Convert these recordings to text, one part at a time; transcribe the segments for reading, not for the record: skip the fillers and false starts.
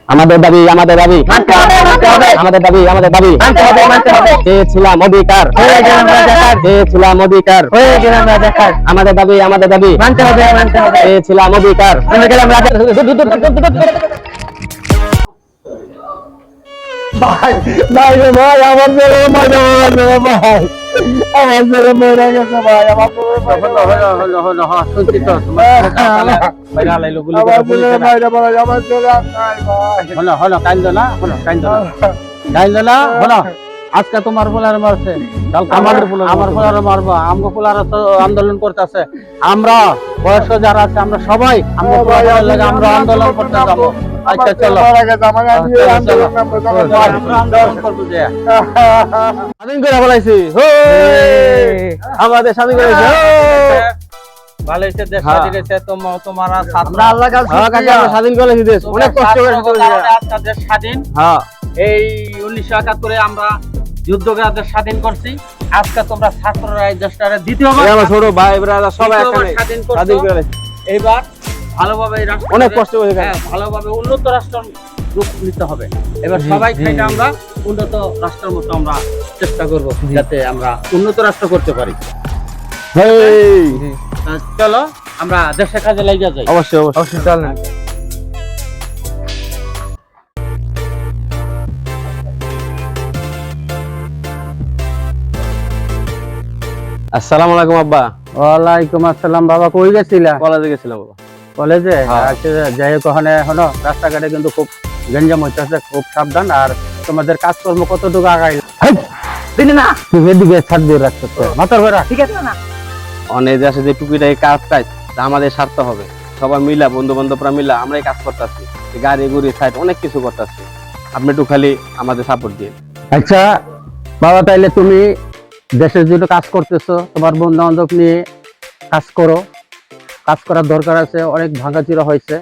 আমাদের দাবি আমাদের দাবি মানতে হবে, মানতে হবে। আমাদের দাবি আমাদের দাবি মানতে হবে, মানতে হবে। চেয়েছিলাম অধিকার হয়ে গেলাম রাজাকার। চেয়েছিলাম অধিকার হয়ে গেলাম রাজাকার। আমাদের দাবি আমাদের দাবি মানতে হবে, মানতে হবে। চেয়েছিলাম অধিকার হয়ে গেলাম রাজাকার। ভাই ভাই রে ভাই আমার ছেলে মরে গেছে ভাই আমার ছেলে মরে গেছে ভাই আমার শুনছি তো বাইরে আলাইলো গুলি আমার করে ছেলে পুলিশে মরে ভাই আমার ছেলে আর নাই ভাই হলো হলো কাইন্দ না হলো কাইন্দ না হলো আজকে তোমার ফুলারে মারছে কালকে আমার ফুলারে মারবো আমগো ফুলারে তো আন্দোলন করতেছে আমরা বয়স্ক যারা আছে আমরা সবাই আমরা ফুলারের লাগি আমরা আন্দোলন করতে যাব আচ্ছা চলো মরে গেছে আমার আমি এই আন্দোলন নামবো আমরা আন্দোলন করব যে স্বাধীন করে বলাইছি আমাদের স্বাধীন করে ভালো হয়েছে দেশ হ্যাঁ। স্বাধীন হয়েছে তোমারা আমরা আল্লাহ কাছে স্বাধীন করে দেশ অনেক কষ্ট করে আজকে দেশ স্বাধীন হ্যাঁ এই 1971 আমরা যুদ্ধ করে দেশ স্বাধীন করছি আজকে তোমরা ছাত্ররা এই দেশটারে দ্বিতীয়বার এই আমার ছোট ভাই ব্রাদার সবাই দ্বিতীয়বার এখানে স্বাধীন করছো। স্বাধীন করে এইবার ভালোভাবে এই রাষ্ট্র অনেক কষ্ট করে এখানে। ভালোভাবে উন্নত রাষ্ট্র রূপ নিতে হবে এবার সবাই খাইতে আমরা উন্নত রাষ্ট্রের মতো আমরা চেষ্টা করব যাতে আমরা উন্নত রাষ্ট্র করতে পারি চলো আমরা দেশের কাজে লেগে যাই অবশ্যই অবশ্যই চলেন আসসালামু আলাইকুম আব্বা ওয়ালাইকুম আসসালাম বাবা কই গেছিলা কলেজে গেছিলাম বাবা কলেজে হ্যাঁ। আচ্ছা যাই হোক ওখানে হলো রাস্তাঘাটে কিন্তু খুব গঞ্জাম হইতেছে খুব সাবধান আর তোমাদের কাজকর্ম কতটুকু আগাইল দিনে না তুমি এদিকে ছাড় দিয়ে রাখছো মাথার ঘোরা ঠিক আছে না অনেক দেশে যে টুকিটাই কাজ কাজ তা আমাদের স্বার্থ হবে সবাই মিলা বন্ধু বান্ধবরা মিলা আমরাই কাজ করতেছি গাড়ি গুড়ি সাইড অনেক কিছু করতেছি আপনি একটু খালি আমাদের সাপোর্ট দিয়ে আচ্ছা বাবা তাইলে তুমি দেশের জন্য কাজ করতেছো তোমার বন্ধু বান্ধব নিয়ে কাজ করো কাজ করার দরকার আছে অনেক ভাঙাচুরা হয়েছে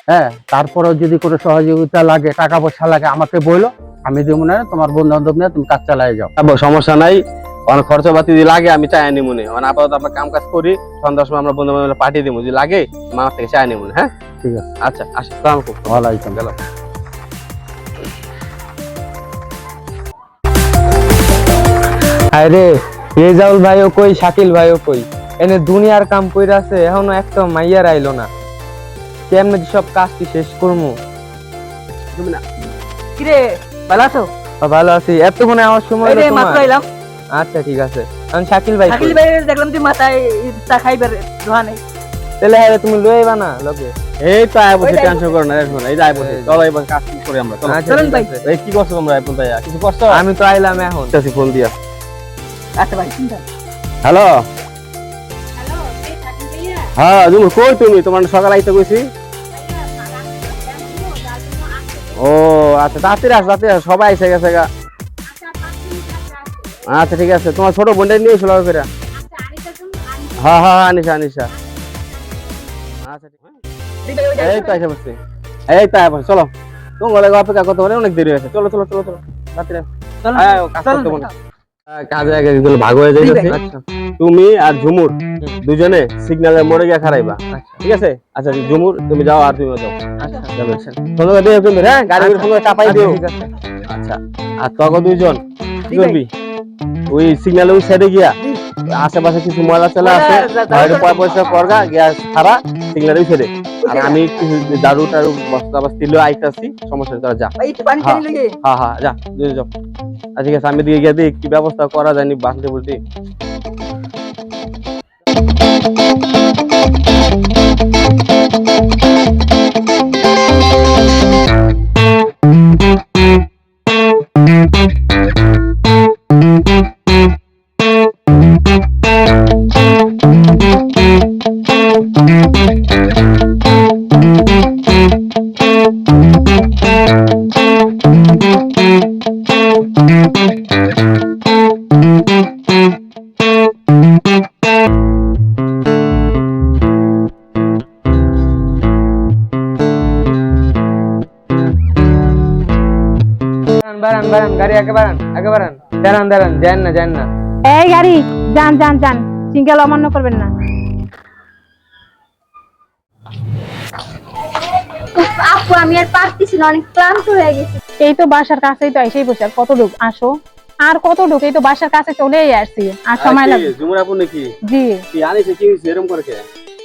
হ্যাঁ তারপরেও যদি কোনো সহযোগিতা লাগে টাকা পয়সা লাগে আমাকে বলো আমি দেবো না তোমার বন্ধু বান্ধব নিয়ে তুমি কাজ চালাই যাও আব্বা, সমস্যা নাই অনেক খরচাপাতি যদি লাগে আমি চাই আনি মনে মানে আপাতত আমরা কাম কাজ করি সন্ধ্যার সময় আমরা বন্ধু বান্ধব পাঠিয়ে দিব যদি লাগে আমার থেকে চাই আনি মনে হ্যাঁ ঠিক আছে আচ্ছা আসি সালাম আলাইকুম ওয়ালাইকুম গেল আরে রেজাউল ভাইও কই শাকিল ভাইও কই এনে দুনিয়ার কাম কইরা আছে এখনো একটা মাইয়ার আইলো না কেমনে যে সব কাজটি শেষ করমু কিরে ভালো আছো ভালো আছি এতক্ষণে আমার সময় এই হলো রে তোমার? মাত্র এলাম আচ্ছা ঠিক আছে আমি শাকিল ভাই শাকিল কই? ভাই দেখলাম তুই মাথায় চা খাইবার দোয়া নেই তাহলে হ্যাঁ তুমি লই আইবা না লগে এই তো আয় বসে ওইটাই টেনশন করো না এখন এই যে আয় বসে চলো এবার কাজ কি করি আমরা চলো আচ্ছা, চলেন ঠিক ভাই। আছে। এই কি করছো তোমরা এখন তাই কিছু করছো আমি তো আইলাম এখন আমি ফোন দিয়া আচ্ছা ভাই চিন্তা হ্যালো হ্যাঁ তুমি কই তুমি তোমার সকাল আইতে কইছি ও আচ্ছা তাড়াতাড়ি তাড়াতাড়ি সবাই এসে গেছে গা আচ্ছা ঠিক আছে তোমার ছোট বোনটা নিয়ে এসো লগে করে হ্যাঁ হ্যাঁ হ্যাঁ, আনিশা আনিশা আচ্ছা ঠিক এই তো এসে বসছি এই তো আয় বসে চলো তোমার লাগে অপেক্ষা করতে পারে অনেক দেরি হয়েছে চলো চলো চলো চলো তাড়াতাড়ি চলো আয়, কাজ করতে বলো। কাজে আগে যেগুলো ভাগ হয়ে যাইতেছে আচ্ছা তুমি আর ঝুমুর দুজনে সিগন্যালের মোড়ে গিয়ে খারাইবা ঠিক আছে আচ্ছা ঝুমুর তুমি যাও আর তুমিও যাও আচ্ছা যাবে সঙ্গে দিও কিন্তু হ্যাঁ গাড়ির সঙ্গে চাপাই দিও ঠিক আছে আচ্ছা আর তোকে দুইজন কি করবি ওই সিগন্যালে ওই সাইডে গিয়া আশেপাশে কিছু ময়লা চলা আছে পয়সা করগা গ্যাস ছাড়া সিগন্যালে ওই সাইডে আর আমি কিছু দারু টারু বস্তা বস্তি লয়ে আইতাছি সমস্যা নেই, তোরা যা ভাই একটু পানি খাই লাগে হ্যাঁ হ্যাঁ যা দুজন যাও আচ্ছা ঠিক আছে আমি দিকে গিয়ে দেখি কি ব্যবস্থা করা যায়নি বাসতে বলতে বারান বারান গাড়ি আগে বারান দাঁড়ান দাঁড়ান যান না এই গাড়ি যান যান যান সিঙ্গেল অমান্য করবেন না উফ, আপু আমি আর পারতেছি না, অনেক ক্লান্ত হয়ে গেছি। এই তো বাসার কাছেই তো এসেই বসে আর কত ঢুক আসো আর কত ঢুক, এই তো বাসার কাছে চলেই আসছি আর সময় লাগবে। জুমরাপু নাকি জি কি আনিছে কি হইছে এরকম করে কে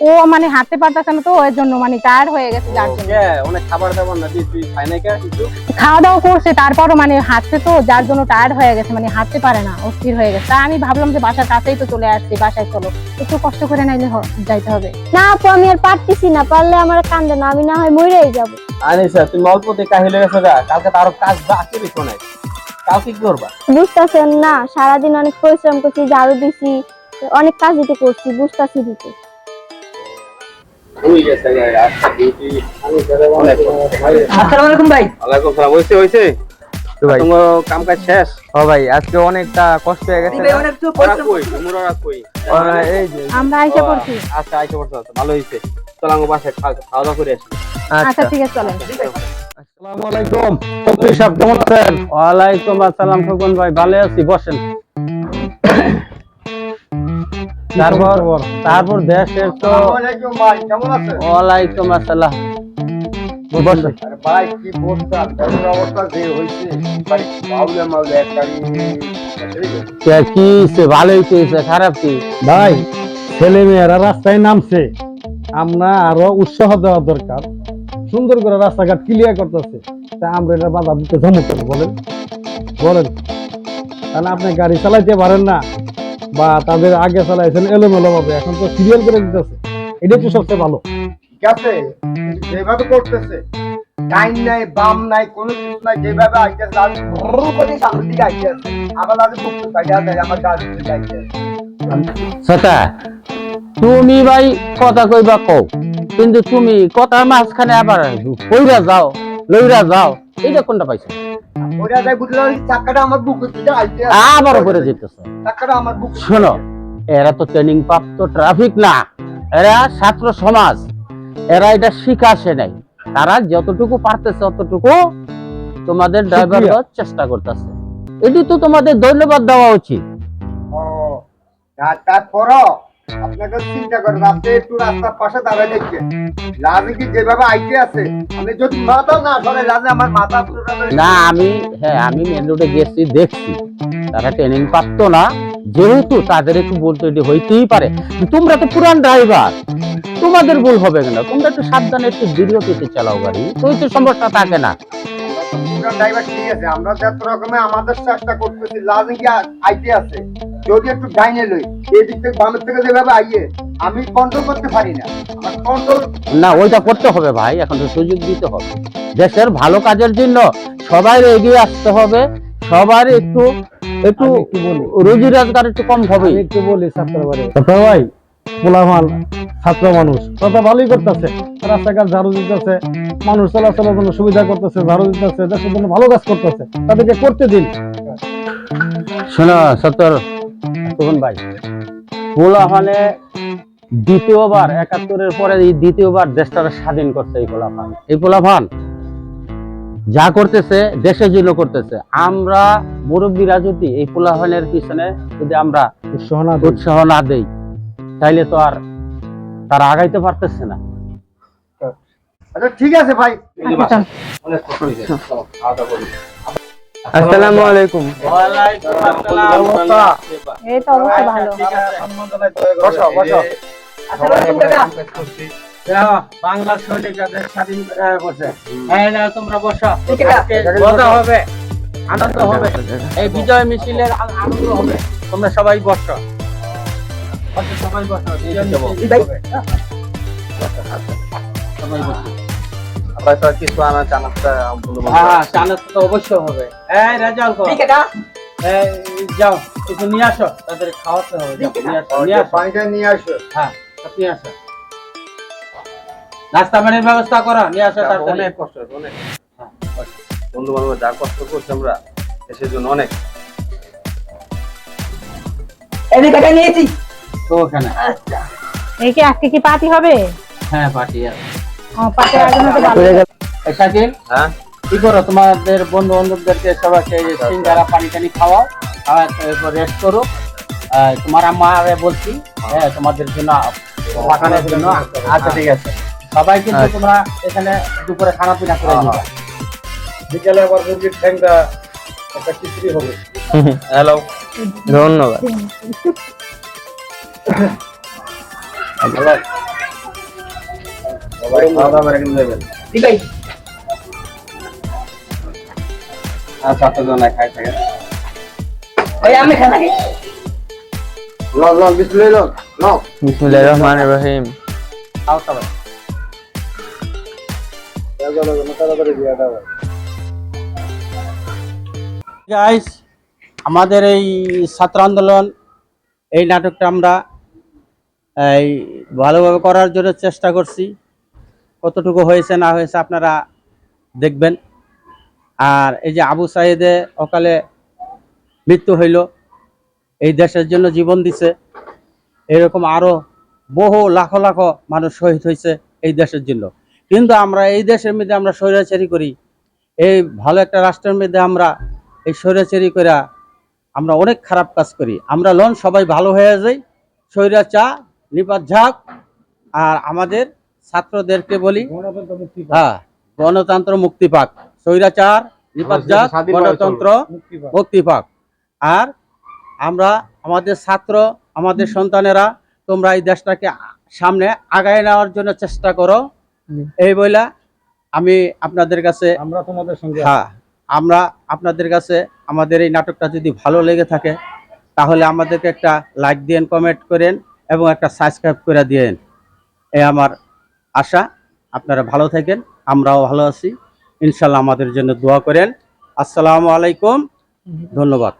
ও মানে হাঁটতে পারতেছে না তো ওর জন্য মানে টায়ার্ড হয়ে গেছে যার জন্য। কে অনেক খাবার দাবার না দিয়ে তুই খাই নাই কে কিছু খাওয়া দাওয়া করছে তারপরও মানে হাঁটছে তো যার জন্য টায়ার্ড হয়ে গেছে, মানে হাঁটতে পারে না, অস্থির হয়ে গেছে। তা আমি ভাবলাম যে বাসার কাছেই তো চলে আসছি, বাসায় চলো একটু কষ্ট করে নাইলে যাইতে হবে। না আপু আমি আর পারতেছি না, পারলে আমার কান্দে না, আমি না হয় মরেই যাব। আনিছে তুমি অল্পতে কাহিলে গেছো গা, কালকে তো আরো কাজ বাকি রেখো নাই, কালকে কি করবা? বুঝতেছেন না, সারাদিন অনেক পরিশ্রম করছি, ঝাড়ু দিছি, অনেক কাজ দিতে করছি, বুঝতেছি দিতে। আসসালামু আলাইকুম ভাই। ওয়ালাইকুম সালাম। হইছে তো ভাই তোমার কাম কাজ শেষ? ও ভাই আজকে অনেকটা কষ্ট হয়ে গেছে ভাই অনেক তো ওরা কই তোমরা কই? ওরা এই যে আমরা আইসা পড়ছি। আচ্ছা আইসা পড়ছো, ভালো হইছে। চল আমার বাসায় খাওয়া দাওয়া করে আসি। আচ্ছা আচ্ছা ঠিক আছে চলেন। আসসালামু আলাইকুম চৌধুরী সাহেব, কেমন আছেন? ওয়ালাইকুম আসসালাম খোকন ভাই, ভালো আছি, বসেন। তারপর দেশের তো ভাই কেমন আছেন? ওয়ালাইকুম আসসালাম, বসেন। ভাই কি বলছেন, দেশের অবস্থা যে হয়েছে ভাই, মাউলে মাউলে একটা কি হইছে? ভালোই তো হইছে, খারাপ কি? ভাই ছেলে মেয়েরা রাস্তায় নামছে, আমরা আরো উৎসাহ দেওয়া দরকার। সুন্দর করে রাস্তাঘাট ক্লিয়ার করতেছে, তা আমরা এটা বাধা দিতে জমা করবো? বলেন বলেন, তাহলে আপনি গাড়ি চালাইতে পারেন না, বা তাদের আগে চালাইছেন এলোমেলো ভাবে, এখন তো সিরিয়াল করে দিতেছে, এটাই তো সবচেয়ে ভালো। ঠিক আছে, যেভাবে করতেছে ডাইন নাই বাম নাই কোনো কিছু নাই, যেভাবে আইতেছে আমি ভরর করে সামনের দিকে আইতেছে, আবার আমি বুঝতে পারি আমার গাছ দিকে আইতেছে। সেটা তুমি ভাই কথা কইবা কও, কিন্তু তুমি কথার মাঝখানে আবার কইরা যাও লইরা যাও, এইটা কোনটা পাইছো? ওরা যাই বুঝলে চাকাটা আমার বুকের দিকে আইতেছে, আবার করে যেতেছো। চাকাটা আমার বুক। শোনো, এরা তো ট্রেনিং প্রাপ্ত ট্রাফিক না, এরা ছাত্র সমাজ, এরা এটা শিখা আসে নাই, তারা যতটুকু পারতেছে ততটুকু তোমাদের ড্রাইভার চেষ্টা করতেছে, এটি তো তোমাদের ধন্যবাদ দেওয়া উচিত। ও তারপরও আপনাকে চিন্তা করেন, আপনি একটু রাস্তার পাশে দাঁড়ায় দেখছেন, লাজে কি যেভাবে আইতে আছে, আমি যদি মাথা না সরে লাজে আমার মাথা না আমি আমি মেন রোডে গেছি, দেখছি তারা ট্রেনিং প্রাপ্ত না, যেহেতু তাদের একটু বলতে এটি হইতেই পারে। তোমরা তো পুরান ড্রাইভার, তোমাদের ভুল হবে না, তোমরা একটু সাবধানে একটু দীর্ঘগতিতে চালাও গাড়ি, তো তো সমস্যা থাকে না। ড্রাইভার ঠিক আছে, আমরা যত রকমের আমাদের চেষ্টা করতেছি, লাজে কি আইতে আছে, যদি একটু ডাইনে লই, এই দিক থেকে বামের থেকে যেভাবে আইয়ে আমি কন্ট্রোল করতে পারি না, আমার কন্ট্রোল না ওইটা করতে হবে ভাই, এখন তো সুযোগ দিতে হবে, দেশের ভালো কাজের জন্য সবাই এগিয়ে আসতে হবে, সবার একটু একটু রুজি রোজগার একটু কম হবে। আমি একটু বলি ছাত্র ভাই, পোলাপান ছাত্র মানুষ কথা ভালোই করতেছে, রাস্তাঘাট ঝাড়ু দিতেছে, মানুষ চলাচলের জন্য সুবিধা করতেছে, ঝাড়ু দিতেছে, দেশের জন্য ভালো কাজ করতেছে, তাদেরকে করতে দিন। শোনো সত্তর তখন ভাই, পোলাপানে দ্বিতীয়বার ৭১-এর পরে এই দ্বিতীয়বার দেশটাকে স্বাধীন করছে এই পোলাপান, এই পোলাপান যা করতেছে দেশের জন্য করতেছে। আমরা মুরব্বীরা যদি এই পোলাপানের পিছনে যদি আমরা উৎসাহ না দেই, তাইলে তো আর তারা আগাইতে পারতেছে না। আচ্ছা ঠিক আছে ভাই, আচ্ছা, অনেক কষ্ট হইছে, চলো খাওয়া দাওয়া করি। আসসালামু আলাইকুম। ওয়ালাইকুম আসসালাম। এই তো অবস্থা ভালো। বসো বসো। বাংলা সৈনিক যাদের স্বাধীন করছে, হ্যাঁ না তোমরা বসো, মজা হবে, আনন্দ হবে, এই বিজয় মিছিলের আনন্দ হবে, তোমরা সবাই বসো, সবাই বসো, বিজয় মিছিল হবে। সবাই বসো। আবার তো কিছু আনা চানাচটা হ্যাঁ চানাচ তো অবশ্যই হবে। এই রেজাল কর, এই যাও কিছু নিয়ে আসো, তাদের খাওয়াতে হবে, যাও, নিয়ে আসো, পানিটা নিয়ে আসো। হ্যাঁ সব নিয়ে আসো, নাস্তা পানির ব্যবস্থা করো, নিয়ে আসো তাড়াতাড়ি। অনেক কষ্ট, অনেক বন্ধু বান্ধব যা কষ্ট করছে আমরা দেশের জন্য, অনেক এই টাকা নিয়েছি তো ওখানে এই কি আজকে কি পার্টি হবে? হ্যাঁ পার্টি আছে। পার্টির আয়োজন হতে ভালো। এই শাকিল, হ্যাঁ কি করো, তোমাদের বন্ধু বান্ধবদেরকে সবাইকে সিঙ্গারা পানি টানি খাওয়াও, এরপর রেস্ট করো। তোমার আম্মারে বলছি, হ্যাঁ তোমাদের জন্য পাঠানোর জন্য। আচ্ছা ঠিক আছে, সবাই কিন্তু তোমরা এখানে দুপুরে খানা পিনা করে নিবা। বিকেলে আবার মুরগির ঠ্যাংটা একটা খিচুড়ি হবে। হ্যালো, ধন্যবাদ। সবাই খাওয়া দাওয়া করে কিন্তু যাবেন। ঠিক আছে আচ্ছা তো না খাই থাকে। ওই আমি খানা খাই লন বিসমিল্লাহ নাও। বিসমিল্লাহির রহমানির রহিম। খাও সবাই। তাড়াতাড়ি দিয়ে দাও। গাইস, আমাদের এই ছাত্র আন্দোলন এই নাটকটা আমরা এই ভালোভাবে করার জন্য চেষ্টা করছি। কতটুকু হয়েছে না হয়েছে আপনারা দেখবেন। আর এই যে আবু সাইদে অকালে মৃত্যু হইল, এই দেশের জন্য জীবন দিছে, এরকম আরো বহু লাখো লাখো মানুষ শহীদ হয়েছে এই দেশের জন্য। কিন্তু আমরা এই দেশের মধ্যে আমরা স্বৈরাচারী করি, এই ভালো একটা রাষ্ট্রের মধ্যে আমরা এই স্বৈরাচারী করে আমরা অনেক খারাপ কাজ করি। আমরা লন সবাই ভালো হয়ে যাই, স্বৈরাচার নিপাত ঝাঁক। আর আমাদের ছাত্রদেরকে বলি হ্যাঁ, গণতন্ত্র মুক্তি পাক, স্বৈরাচার নিপাত ঝাঁক, গণতন্ত্র মুক্তি পাক। আর আমরা আমাদের ছাত্র, আমাদের সন্তানেরা, তোমরা এই দেশটাকে সামনে আগায় নেওয়ার জন্য চেষ্টা করো। এই বইলা আমি আপনাদের কাছে আমরা তোমাদের সঙ্গে হ্যাঁ, আমরা আপনাদের কাছে আমাদের এই নাটকটা যদি ভালো লেগে থাকে তাহলে আমাদেরকে একটা লাইক দিয়েন, কমেন্ট করেন এবং একটা সাবস্ক্রাইব করে দিয়েন। এই আমার আশা। আপনারা ভালো থাকেন, আমরাও ভালো আছি। ইনশাল্লাহ আমাদের জন্য দোয়া করেন। আসসালামু আলাইকুম, ধন্যবাদ।